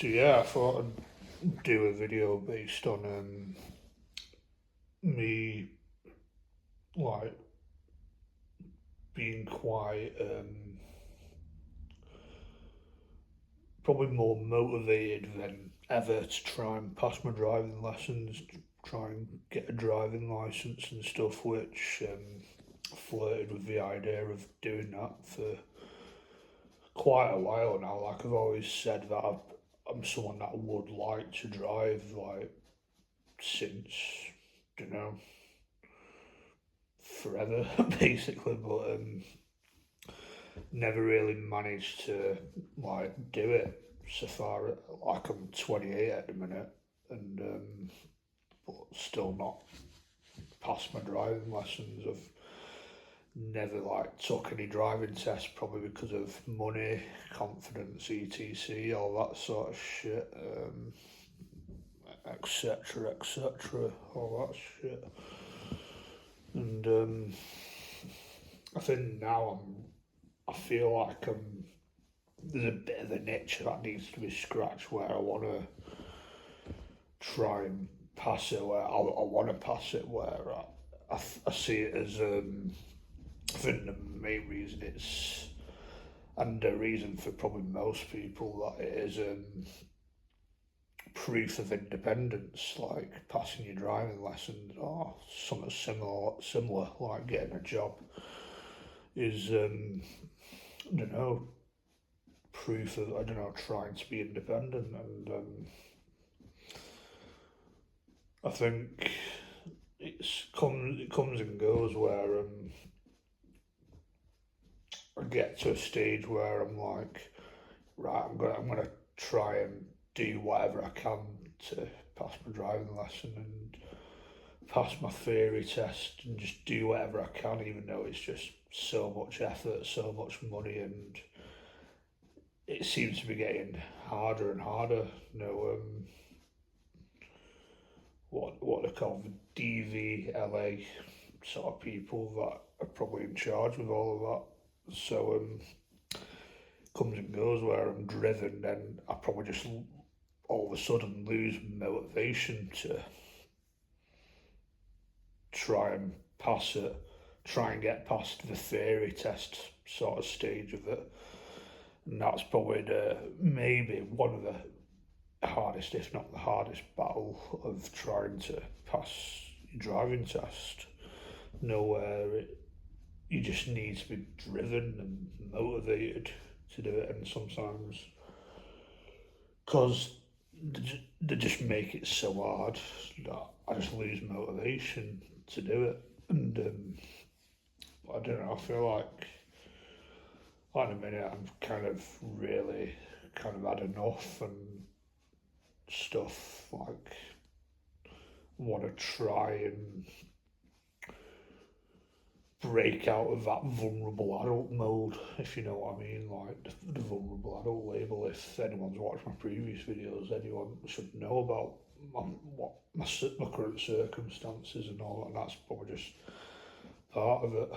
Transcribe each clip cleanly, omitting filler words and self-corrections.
So yeah, I thought I'd do a video based on me like being quite probably more motivated than ever to try and pass my driving lessons, to try and get a driving license and stuff, which flirted with the idea of doing that for quite a while now. Like I've always said that I'm someone that would like to drive, like since, you know, forever basically, but never really managed to like do it so far. Like I'm 28 at the minute, and but still not passed my driving lessons. I've never like took any driving tests, probably because of money, confidence, etc., all that sort of shit, etc., etc., all that shit. And I think now I feel like there's a bit of a niche that needs to be scratched where I want to try and pass it where I want to pass it where I see it as I think the main reason it's and the reason for probably most people that it is proof of independence, like passing your driving lessons or something similar like getting a job is I don't know, proof of I don't know, trying to be independent. And I think it comes and goes where I get to a stage where I'm like, right, I'm gonna try and do whatever I can to pass my driving lesson and pass my theory test and just do whatever I can, even though it's just so much effort, so much money, and it seems to be getting harder and harder. You know, what they call the DVLA sort of people that are probably in charge with all of that. So comes and goes where I'm driven, then I probably just all of a sudden lose motivation to try and pass it, try and get past the theory test sort of stage of it. And that's probably maybe one of the hardest, if not the hardest, battle of trying to pass your driving test. Nowhere you just need to be driven and motivated to do it, and sometimes because they just make it so hard that I just lose motivation to do it. And I don't know, I feel like in a minute I'm kind of really kind of had enough and stuff, like want to try and break out of that vulnerable adult mode, if you know what I mean, like the vulnerable adult label. If anyone's watched my previous videos, anyone should know about my current circumstances and all that, and that's probably just part of it.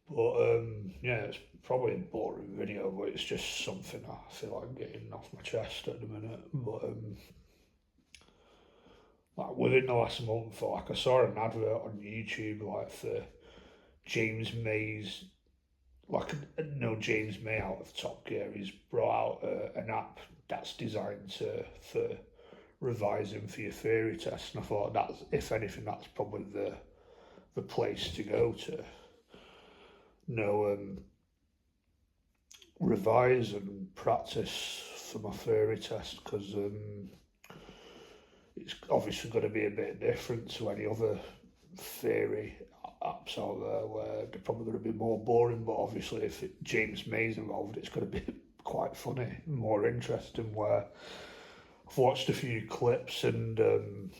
But yeah, it's probably a boring video, but it's just something I feel like getting off my chest at the minute. But like within the last month, like I saw an advert on YouTube like for James May's like no James May out of Top Gear. He's brought out an app that's designed for revising for your theory test, and I thought that's, if anything, that's probably the place to go to. No, revise and practice for my theory test, because it's obviously going to be a bit different to any other theory apps out there where they're probably going to be more boring, but obviously if James May's involved, it's going to be quite funny, more interesting, where I've watched a few clips and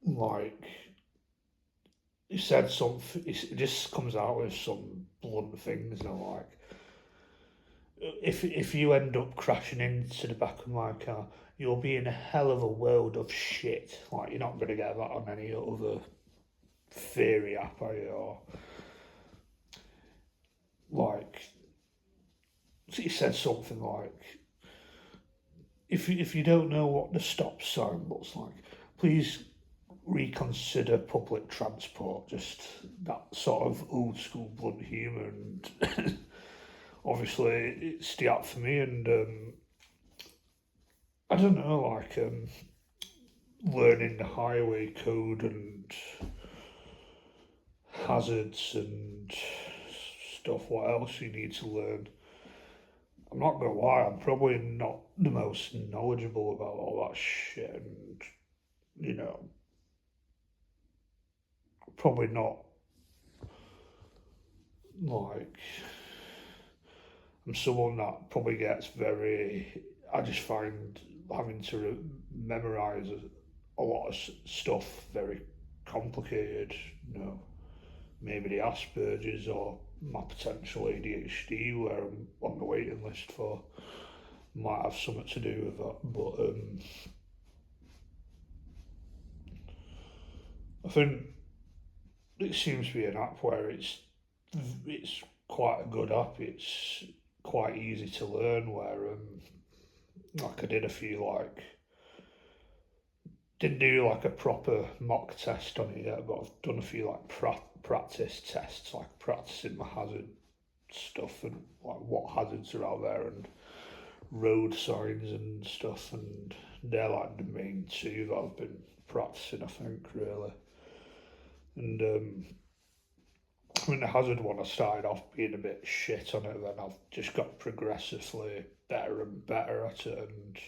like he said something, it just comes out with some blunt things, and like if you end up crashing into the back of my car, you'll be in a hell of a world of shit. Like you're not going to get that on any other theory app, are you? Or like he said something like, if you don't know what the stop sign looks like, please reconsider public transport. Just that sort of old school blunt humour, and obviously it's the app for me. And I don't know, like learning the highway code and hazards and stuff. What else you need to learn? I'm not gonna lie, I'm probably not the most knowledgeable about all that shit, and you know, probably not like I'm someone that probably gets very. I just find having to memorize a lot of stuff very complicated. You know, maybe the Asperger's or my potential ADHD, where I'm on the waiting list for, might have something to do with that. But I think it seems to be an app where it's quite a good app. It's quite easy to learn. Where like I did a few like didn't do like a proper mock test on it yet, but I've done a few like practice tests, like practicing my hazard stuff and like what hazards are out there and road signs and stuff, and they're like the main two that I've been practicing, I think, really. And I mean, the hazard one, I started off being a bit shit on it, then I've just got progressively better and better at it. And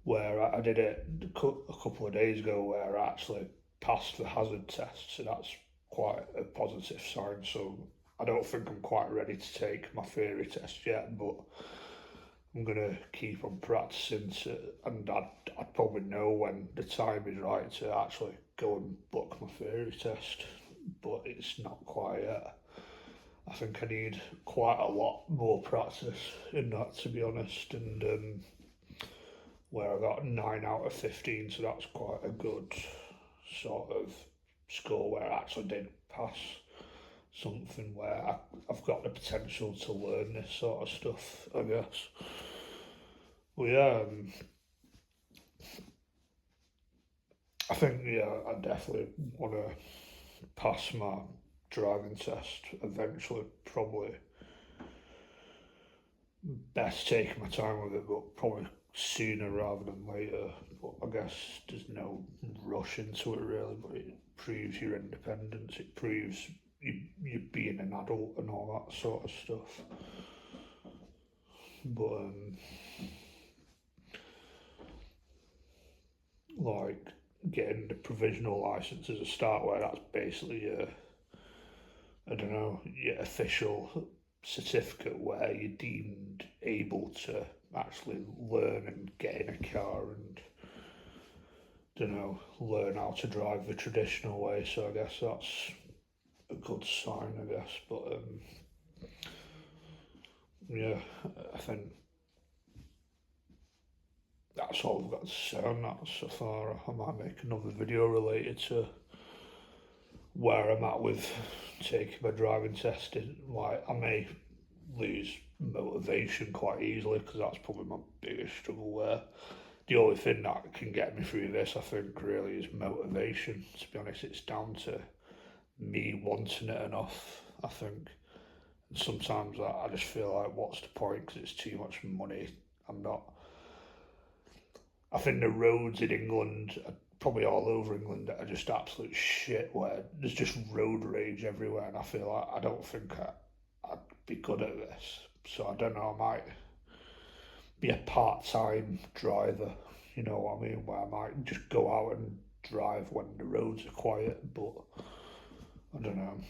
where I did it a couple of days ago, where I actually passed the hazard test, so that's quite a positive sign. So I don't think I'm quite ready to take my theory test yet, but I'm gonna keep on practicing and I'd probably know when the time is right to actually go and book my theory test, but it's not quite yet. I think I need quite a lot more practice in that, to be honest, and where I got 9 out of 15, so that's quite a good sort of score where I actually did pass something where I've got the potential to learn this sort of stuff, I guess. Well, yeah, I think, yeah, I definitely want to pass my driving test eventually, probably. Best taking my time with it, but probably sooner rather than later. But I guess there's no rush into it really, but it proves your independence, it proves you being an adult and all that sort of stuff. But like getting the provisional license as a start, where that's basically your, I don't know, your official certificate where you're deemed able to actually learn and get in a car and, don't know, learn how to drive the traditional way. So I guess that's a good sign, I guess. But yeah, I think that's all I've got to say on that so far. I might make another video related to where I'm at with taking my driving test. Like, I may lose motivation quite easily because that's probably my biggest struggle. Where the only thing that can get me through this, I think, really is motivation. To be honest, it's down to me wanting it enough, I think. And sometimes I just feel like, what's the point? Because it's too much money. I'm not. I think the roads in England, probably all over England, are just absolute shit. Where there's just road rage everywhere, and I feel like I don't think I'd be good at this. So I don't know. I might be a part-time driver. You know what I mean? Where I might just go out and drive when the roads are quiet. But I don't know.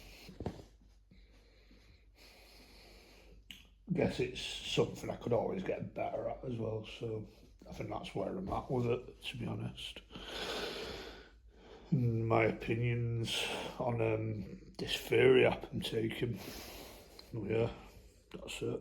I guess it's something I could always get better at as well. So I think that's where I'm at with it, to be honest. And my opinions on this theory app I'm taking. Well, yeah, that's it.